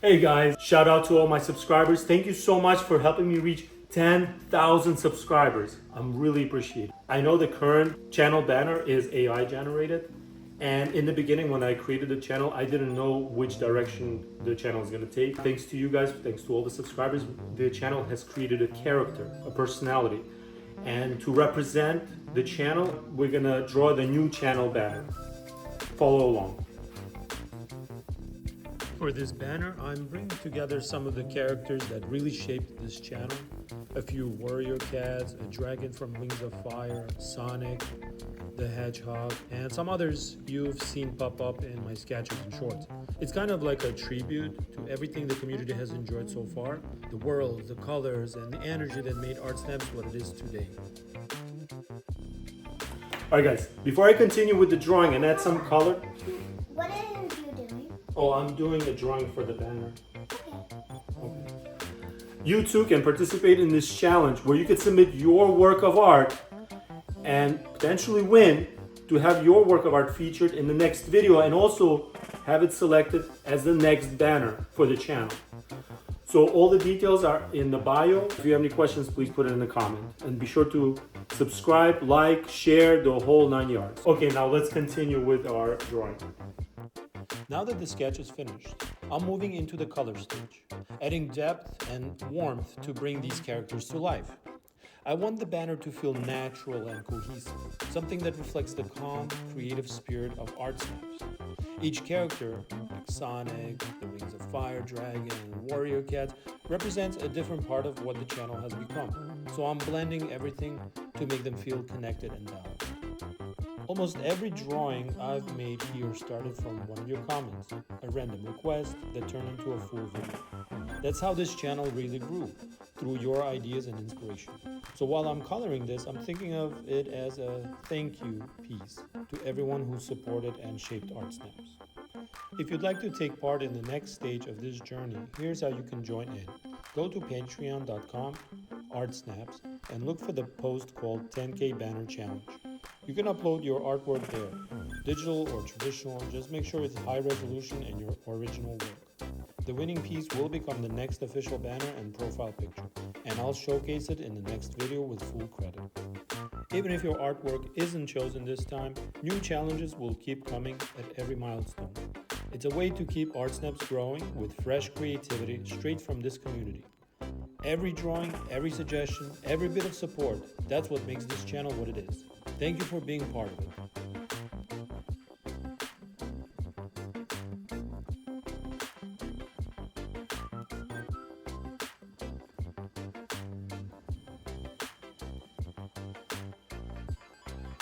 Hey guys, shout out to all my subscribers. Thank you so much for helping me reach 10,000 subscribers. I'm really appreciate it. I know the current channel banner is AI generated, and in the beginning when I created the channel, I didn't know which direction the channel is gonna take. Thanks to you guys, thanks to all the subscribers, the channel has created a character, a personality. And to represent the channel, we're gonna draw the new channel banner. Follow along. For this banner, I'm bringing together some of the characters that really shaped this channel. A few warrior cats, a dragon from Wings of Fire, Sonic, the Hedgehog, and some others you've seen pop up in my sketches and shorts. It's kind of like a tribute to everything the community has enjoyed so far, the world, the colors, and the energy that made ArtSnaps what it is today. Alright guys, before I continue with the drawing and add some color. What are you doing? Oh, I'm doing a drawing for the banner. Okay. You too can participate in this challenge where you can submit your work of art and potentially win to have your work of art featured in the next video and also have it selected as the next banner for the channel. So all the details are in the bio. If you have any questions, please put it in the comment. And be sure to subscribe, like, share, the whole 9 yards. Okay, now let's continue with our drawing. Now that the sketch is finished, I'm moving into the color stage, adding depth and warmth to bring these characters to life. I want the banner to feel natural and cohesive, something that reflects the calm, creative spirit of ArtSnaps. Each character, like Sonic, the Wings of Fire dragon, and warrior cat, represents a different part of what the channel has become, so I'm blending everything to make them feel connected and balanced. Almost every drawing I've made here started from one of your comments, a random request that turned into a full video. That's how this channel really grew, through your ideas and inspiration. So while I'm coloring this, I'm thinking of it as a thank you piece to everyone who supported and shaped ArtSnaps. If you'd like to take part in the next stage of this journey, here's how you can join in. Go to patreon.com/ArtSnaps and look for the post called 10K Banner Challenge. You can upload your artwork there, digital or traditional, just make sure it's high resolution and your original work. The winning piece will become the next official banner and profile picture, and I'll showcase it in the next video with full credit. Even if your artwork isn't chosen this time, new challenges will keep coming at every milestone. It's a way to keep ArtSnaps growing with fresh creativity straight from this community. Every drawing, every suggestion, every bit of support, that's what makes this channel what it is. Thank you for being part of it.